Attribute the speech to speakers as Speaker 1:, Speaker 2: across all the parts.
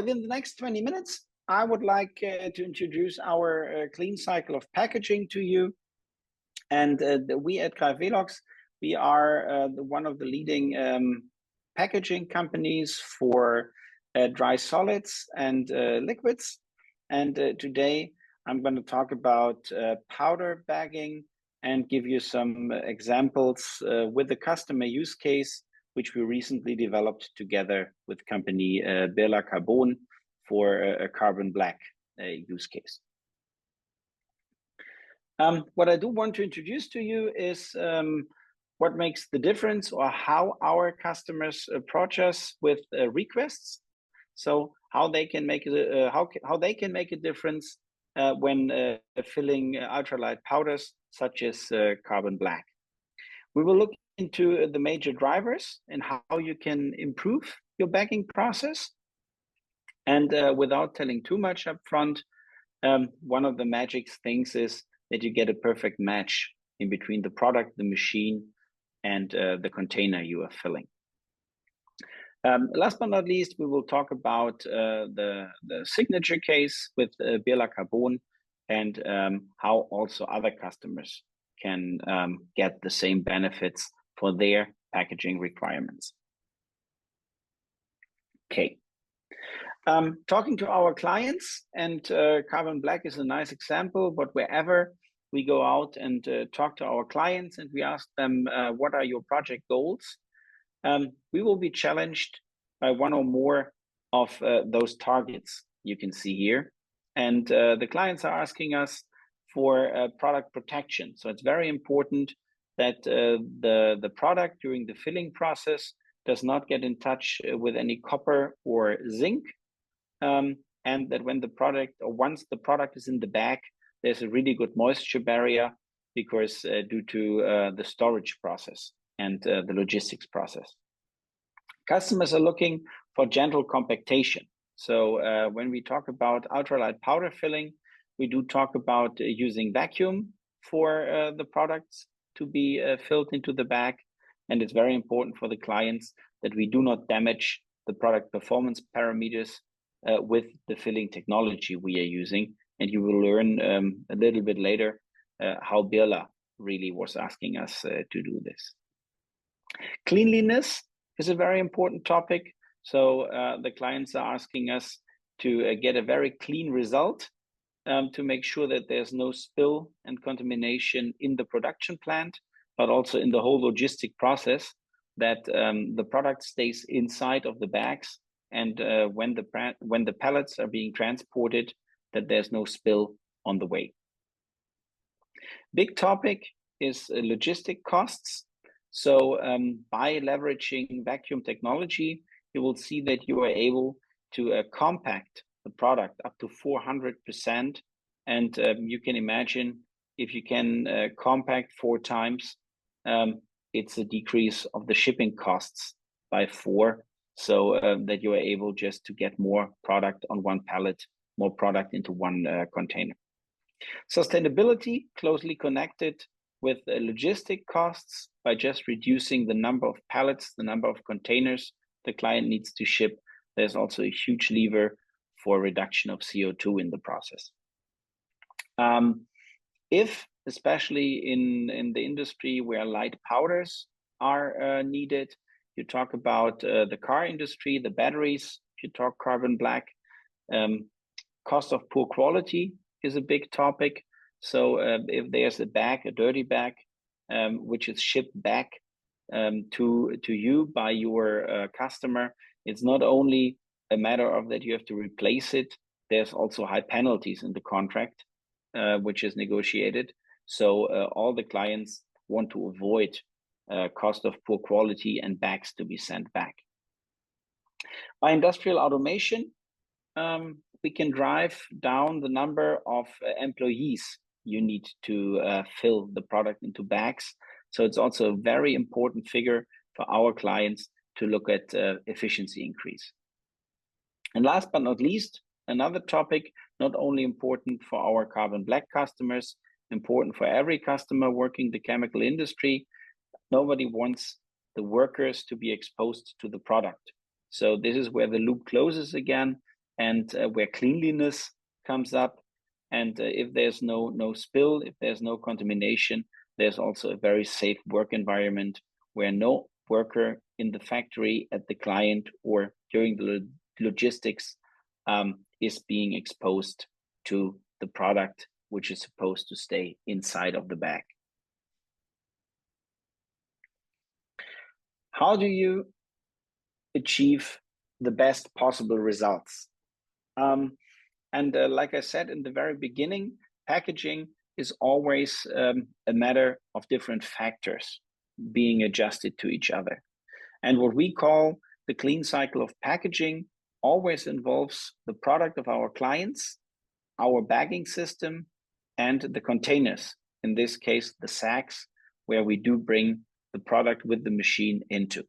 Speaker 1: Within the next 20 minutes, I would like to introduce our clean cycle of packaging to you. And we at GREIF-VELOX, we are one of the leading packaging companies for dry solids and liquids. And today I'm going to talk about powder bagging and give you some examples with the customer use case, which we recently developed together with company Birla Carbon for a carbon black use case. What I do want to introduce to you is what makes the difference, or how our customers approach us with requests. So how they can make it, how they can make a difference when filling ultralight powders such as carbon black. We will look into the major drivers and how you can improve your bagging process. And without telling too much up front, one of the magic things is that you get a perfect match in between the product, the machine, and the container you are filling. Last but not least, we will talk about the signature case with Birla Carbon and how also other customers can get the same benefits for their packaging requirements. Okay. Talking to our clients, and carbon black is a nice example, but wherever we go out and talk to our clients and we ask them, what are your project goals? We will be challenged by one or more of those targets you can see here. And the clients are asking us for product protection. So it's very important that the product during the filling process does not get in touch with any copper or zinc. And that when the product, or once the product is in the bag, there's a really good moisture barrier, because due to the storage process and the logistics process. Customers are looking for gentle compactation. So when we talk about ultralight powder filling, we do talk about using vacuum for the products to be filled into the bag. And it's very important for the clients that we do not damage the product performance parameters with the filling technology we are using. And you will learn a little bit later how Birla really was asking us to do this. Cleanliness is a very important topic. So the clients are asking us to get a very clean result, to make sure that there's no spill and contamination in the production plant, but also in the whole logistic process, that the product stays inside of the bags, and when the pallets are being transported, that there's no spill on the way. Big topic is logistic costs. So by leveraging vacuum technology, you will see that you are able to compact the product up to 400%. And you can imagine, if you can compact 4 times, it's a decrease of the shipping costs by 4. So that you are able just to get more product on one pallet, more product into one container. Sustainability closely connected with logistic costs. By just reducing the number of pallets, the number of containers the client needs to ship, there's also a huge lever for reduction of CO2 in the process. If, especially in the industry where light powders are needed, you talk about the car industry, the batteries, if you talk carbon black, cost of poor quality is a big topic. So if there's a bag, a dirty bag, which is shipped back to you by your customer, it's not only a matter of that you have to replace it, there's also high penalties in the contract, which is negotiated. So all the clients want to avoid cost of poor quality and bags to be sent back. By industrial automation, we can drive down the number of employees you need to fill the product into bags. So it's also a very important figure for our clients to look at efficiency increase. And last but not least, another topic, not only important for our carbon black customers, important for every customer working the chemical industry. Nobody wants the workers to be exposed to the product. So this is where the loop closes again. and where cleanliness comes up. And if there's no spill, if there's no contamination, there's also a very safe work environment where no worker in the factory, at the client, or during the logistics is being exposed to the product, which is supposed to stay inside of the bag. How do you achieve the best possible results? Like I said in the very beginning, packaging is always a matter of different factors being adjusted to each other. And what we call the clean cycle of packaging always involves the product of our clients, our bagging system, and the containers, in this case, the sacks, where we do bring the product with the machine into.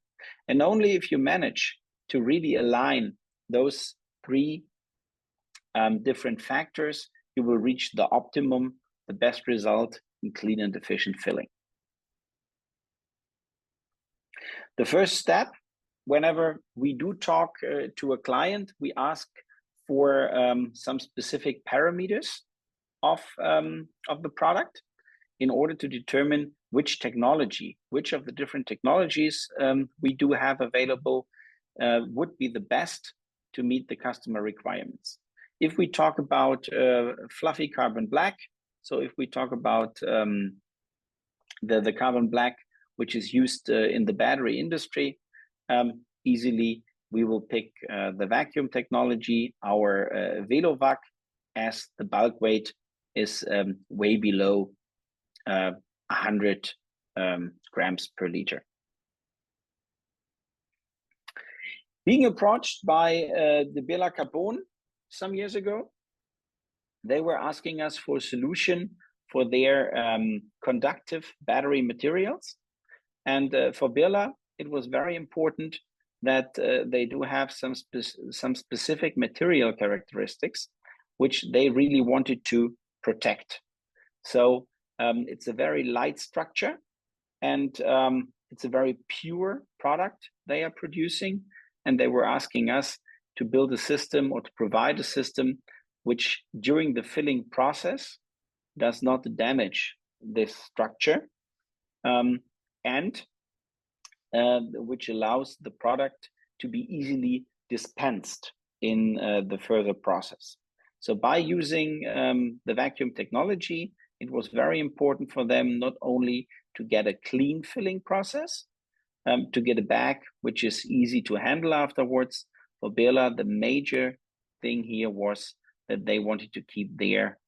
Speaker 1: And only if you manage to really align those three different factors, you will reach the optimum, the best result in clean and efficient filling. The first step, whenever we do talk to a client, we ask for some specific parameters of the product in order to determine which technology, which of the different technologies we do have available would be the best to meet the customer requirements. If we talk about fluffy carbon black, so if we talk about the carbon black which is used in the battery industry, easily we will pick the vacuum technology, our VELOVAC, as the bulk weight is way below 100 grams per liter. Being approached by the Birla Carbon some years ago, they were asking us for a solution for their conductive battery materials. And for Birla, it was very important that they do have some specific material characteristics which they really wanted to protect. So it's a very light structure, and it's a very pure product they are producing. And they were asking us to build a system or to provide a system which during the filling process does not damage this structure, and which allows the product to be easily dispensed in the further process. So by using the vacuum technology, it was very important for them not only to get a clean filling process, to get a bag which is easy to handle afterwards. For Birla, the major thing here was that they wanted to keep their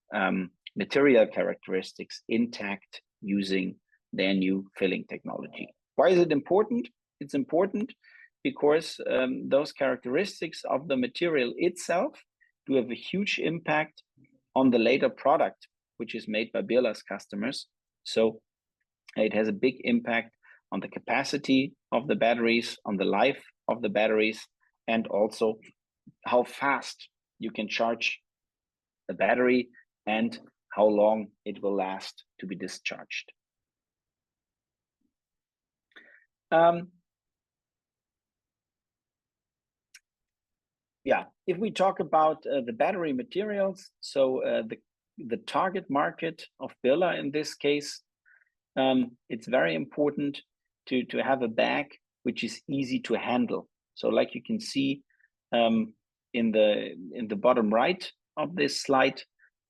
Speaker 1: material characteristics intact using their new filling technology. Why is it important? It's important because those characteristics of the material itself do have a huge impact on the later product, which is made by Birla's customers. So it has a big impact on the capacity of the batteries, on the life of the batteries, and also how fast you can charge the battery and how long it will last to be discharged. If we talk about the battery materials, so the target market of Birla in this case, it's very important to have a bag which is easy to handle. So like you can see in the bottom right of this slide,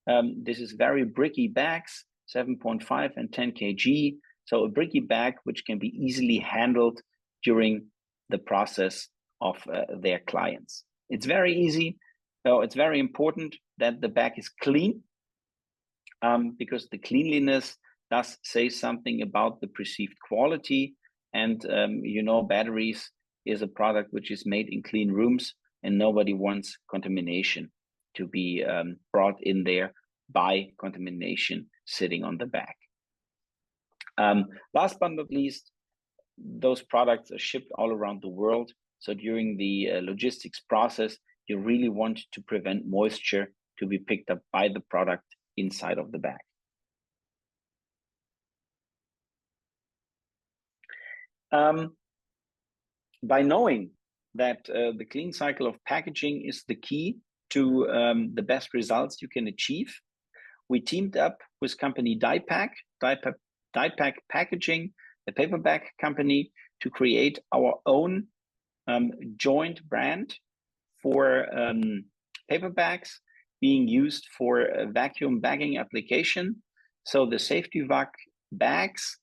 Speaker 1: this is very bricky bags, 7.5 and 10 kg. So a bricky bag which can be easily handled during the process of their clients. It's very easy. So it's very important that the bag is clean, because the cleanliness does say something about the perceived quality. And you know, batteries is a product which is made in clean rooms, and nobody wants contamination to be brought in there by contamination sitting on the bag. Last but not least, those products are shipped all around the world. So during the logistics process, you really want to prevent moisture to be picked up by the product inside of the bag. By knowing that the clean cycle of packaging is the key to the best results you can achieve. We teamed up with company Diepack Packaging, a paperback company, to create our own joint brand for paperbacks being used for a vacuum bagging application. So the SafetyVac bags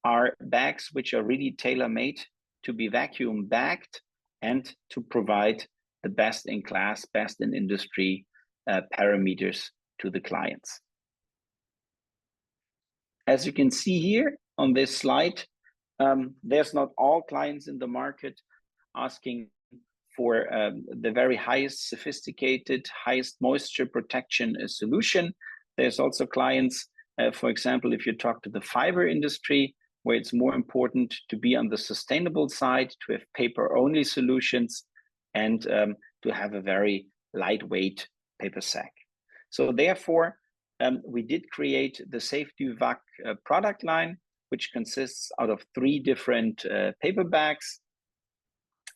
Speaker 1: are bags which are really tailor-made to be vacuum bagged and to provide the best in class, best in industry parameters to the clients. As you can see here on this slide, there's not all clients in the market asking for the very highest sophisticated, highest moisture protection solution. There's also clients, for example, if you talk to the fiber industry, where it's more important to be on the sustainable side, to have paper-only solutions, and to have a very lightweight paper sack. So therefore, we did create the SafetyVac product line, which consists out of 3 different paper bags.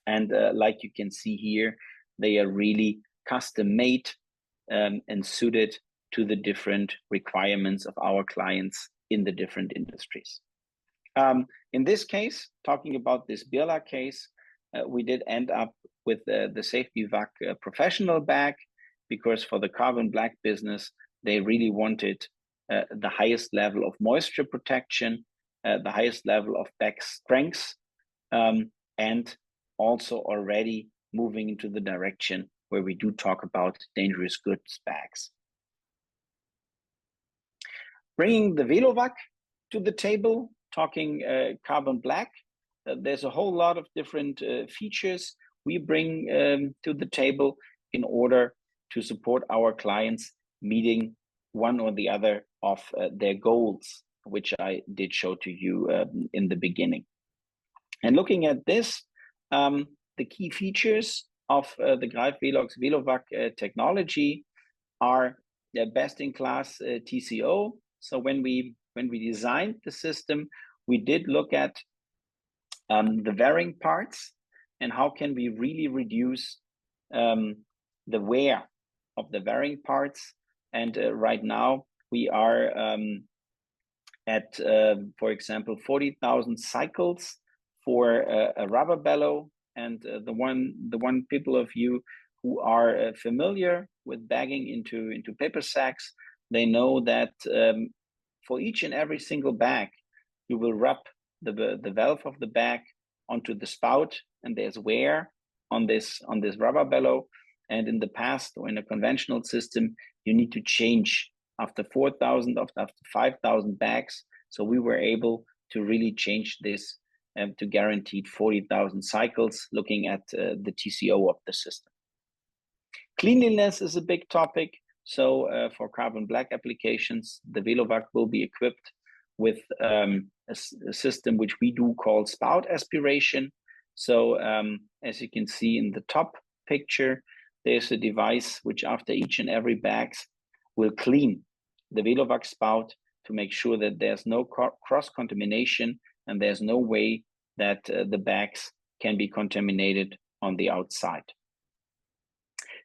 Speaker 1: And like you can see here, they are really custom made and suited to the different requirements of our clients in the different industries. In this case, talking about this Birla case, we did end up with the SafetyVac professional bag, because for the carbon black business, they really wanted the highest level of moisture protection, the highest level of bag strength, and also already moving into the direction where we do talk about dangerous goods bags. Bringing the VELOX to the table, talking carbon black, there's a whole lot of different features we bring to the table in order to support our clients meeting one or the other of their goals, which I did show to you in the beginning. And looking at this, the key features of the GREIF-VELOX VELOVAC technology are the best-in-class TCO. So when we designed the system, we did look at the varying parts and how can we really reduce the wear of the varying parts. And right now we are at, for example, 40,000 cycles for a rubber bellow. And the one people of you who are familiar with bagging into paper sacks, they know that for each and every single bag, you will rub the valve of the bag onto the spout, and there's wear on this rubber bellow. And in the past, or in a conventional system, you need to change after 4,000, after 5,000 bags. So we were able to really change this to guaranteed 40,000 cycles, looking at the TCO of the system. Cleanliness is a big topic. So for carbon black applications, the VELOVAC will be equipped with a system which we do call spout aspiration. So as you can see in the top picture, there's a device which after each and every bag will clean the VELOVAC spout to make sure that there's no cross-contamination and there's no way that the bags can be contaminated on the outside.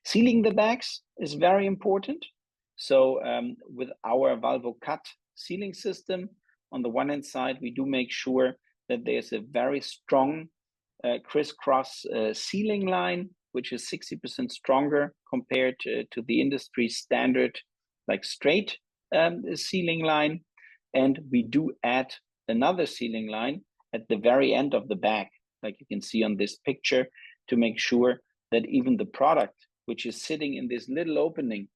Speaker 1: Sealing the bags is very important. So with our ValvoCut sealing system, on the one hand side, we do make sure that there's a very strong crisscross sealing line, which is 60% stronger compared to the industry standard, like straight sealing line. And we do add another sealing line at the very end of the bag, like you can see on this picture, to make sure that even the product, which is sitting in this little opening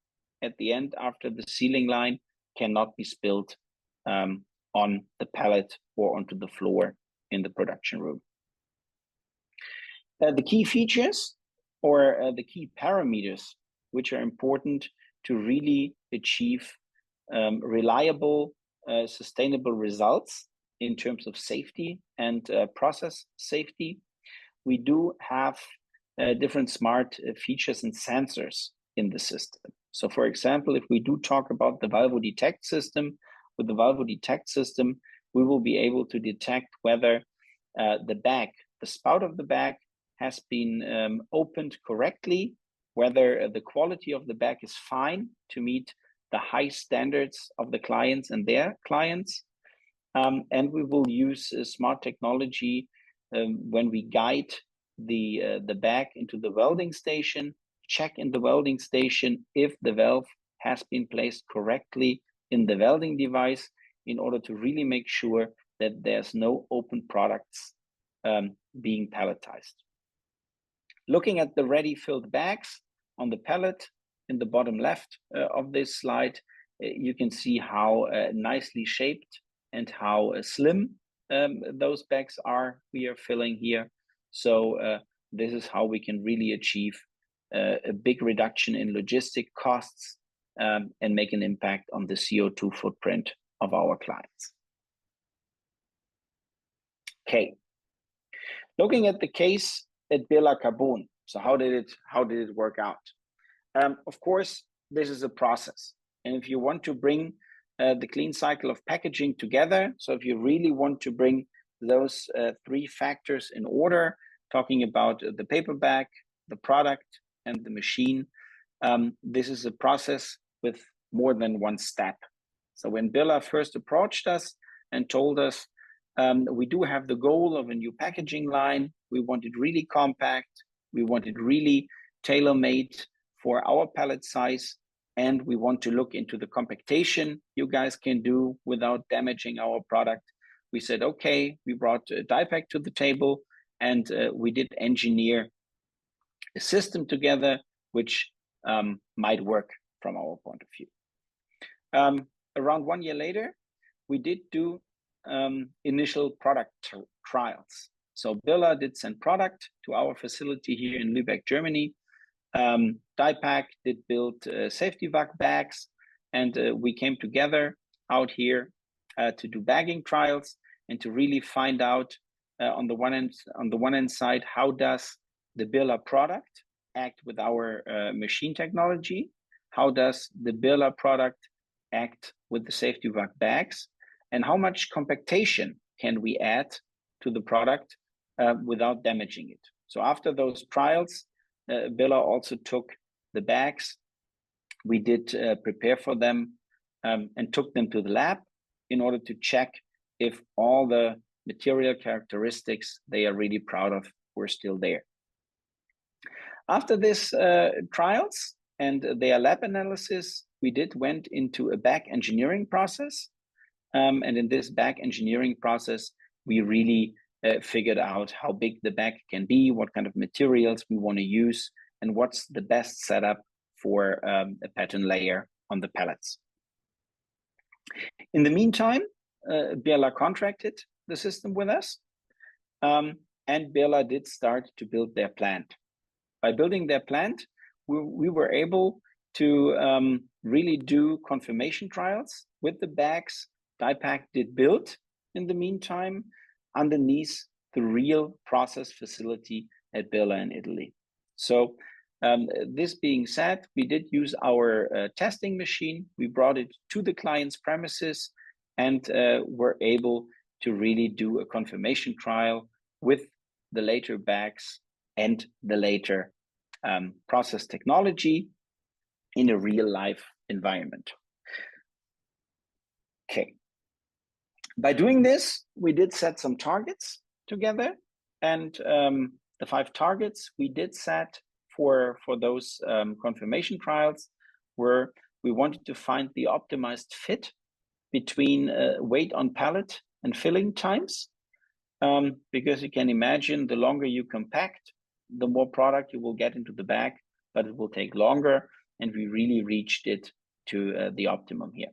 Speaker 1: at the end after the sealing line, cannot be spilled on the pallet or onto the floor in the production room. The key features or the key parameters which are important to really achieve reliable, sustainable results in terms of safety and process safety. We do have different smart features and sensors in the system. So for example, if we do talk about the ValvoDetect system, with the ValvoDetect system, we will be able to detect whether the spout of the bag has been opened correctly whether the quality of the bag is fine to meet the high standards of the clients and their clients. And we will use smart technology when we guide the bag into the welding station, check in the welding station if the valve has been placed correctly in the welding device in order to really make sure that there's no open products being palletized. Looking at the ready filled bags on the pallet in the bottom left of this slide, you can see how nicely shaped and how slim those bags are we are filling here. So this is how we can really achieve a big reduction in logistic costs and make an impact on the CO2 footprint of our clients. Okay, looking at the case at Birla Carbon. So how did it work out? Of course, this is a process, and if you want to bring the clean cycle of packaging together, so if you really want to bring those three factors in order, talking about the paper bag, the product, and the machine, this is a process with more than one step. So when Birla first approached us and told us, we do have the goal of a new packaging line, we want it really compact, we want it really tailor-made for our pallet size, and we want to look into the compactation you guys can do without damaging our product. We said, okay, we brought a die pack to the table, and we did engineer a system together which might work from our point of view. Around 1 year later, we did do initial product trials. So Birla did send product to our facility here in Lübeck, Germany. DiePack did build safety vac bags, and we came together out here to do bagging trials and to really find out on the one hand side, how does the Birla product act with our machine technology? How does the Birla product act with the safety vac bags? And how much compactation can we add to the product without damaging it? So after those trials, Birla also took the bags. We did prepare for them and took them to the lab in order to check if all the material characteristics they are really proud of were still there. After this trials and their lab analysis, we went into a back engineering process. And in this back engineering process, we really figured out how big the bag can be, what kind of materials we want to use, and what's the best setup for a pattern layer on the pallets. In the meantime, Birla contracted the system with us, and Birla did start to build their plant. By building their plant, we were able to really do confirmation trials with the bags DiePack did build in the meantime underneath the real process facility at Birla in Italy. So this being said, we did use our testing machine. We brought it to the client's premises and were able to really do a confirmation trial with the later bags and the later process technology in a real life environment. Okay. By doing this, we did set some targets together, and the 5 targets we did set for those confirmation trials were: we wanted to find the optimized fit between weight on pallet and filling times, because you can imagine the longer you compact, the more product you will get into the bag, but it will take longer, and we really reached it to the optimum here.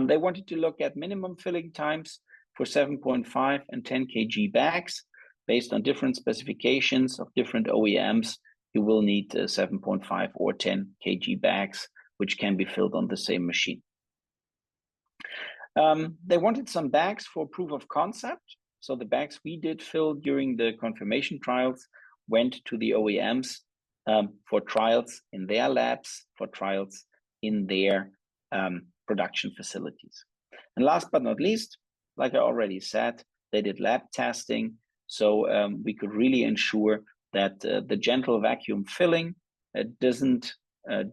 Speaker 1: They wanted to look at minimum filling times for 7.5 and 10 kg bags. Based on different specifications of different OEMs, you will need 7.5 or 10 kg bags, which can be filled on the same machine. They wanted some bags for proof of concept. So the bags we did fill during the confirmation trials went to the OEMs for trials in their labs, for trials in their production facilities. And last but not least, like I already said, they did lab testing. So we could really ensure that the gentle vacuum filling doesn't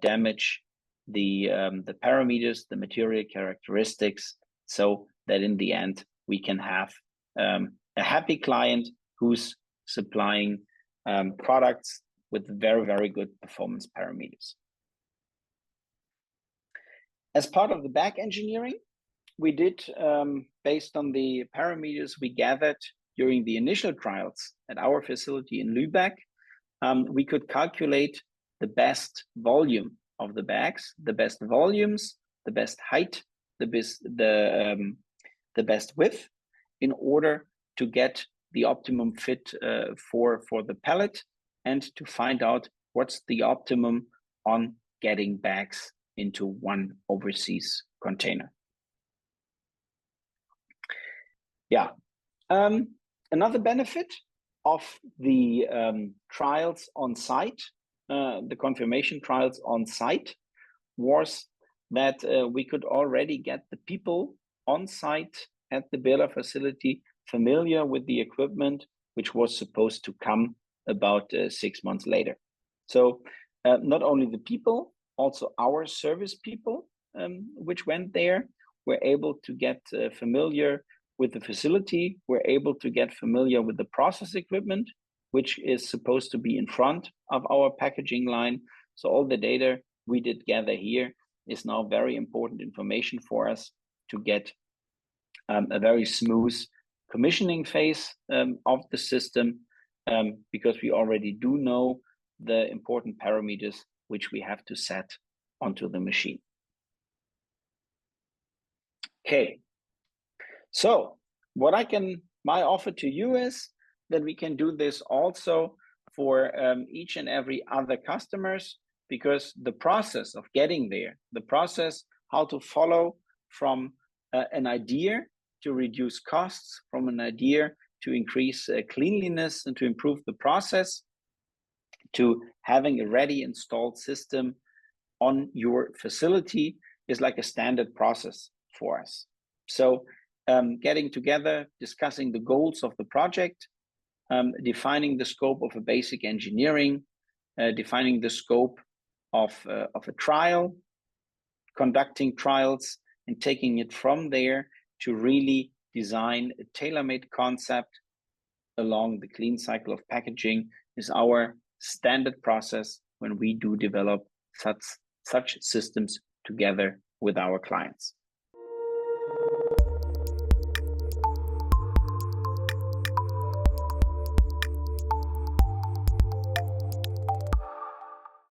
Speaker 1: damage the parameters, the material characteristics, so that in the end we can have a happy client who's supplying products with very, very good performance parameters. As part of the back engineering, we did, based on the parameters we gathered during the initial trials at our facility in Lübeck, we could calculate the best volume of the bags, the best volumes, the best height, the best width, in order to get the optimum fit for the pallet, and to find out what's the optimum on getting bags into one overseas container. Yeah, another benefit of the trials on site, the confirmation trials on site, was that we could already get the people on site at the Bela facility familiar with the equipment, which was supposed to come about 6 months later. So not only the people, also our service people, which went there, were able to get familiar with the facility, were able to get familiar with the process equipment, which is supposed to be in front of our packaging line. So all the data we did gather here is now very important information for us to get a very smooth commissioning phase of the system, because we already do know the important parameters which we have to set onto the machine. Okay, so what my offer to you is that we can do this also for each and every other customers, because the process of getting there, the process how to follow from an idea to reduce costs, from an idea to increase cleanliness and to improve the process, to having a ready installed system on your facility, is like a standard process for us. So getting together, discussing the goals of the project, defining the scope of a basic engineering, defining the scope of a trial, conducting trials, and taking it from there to really design a tailor-made concept along the clean cycle of packaging is our standard process when we do develop such systems together with our clients.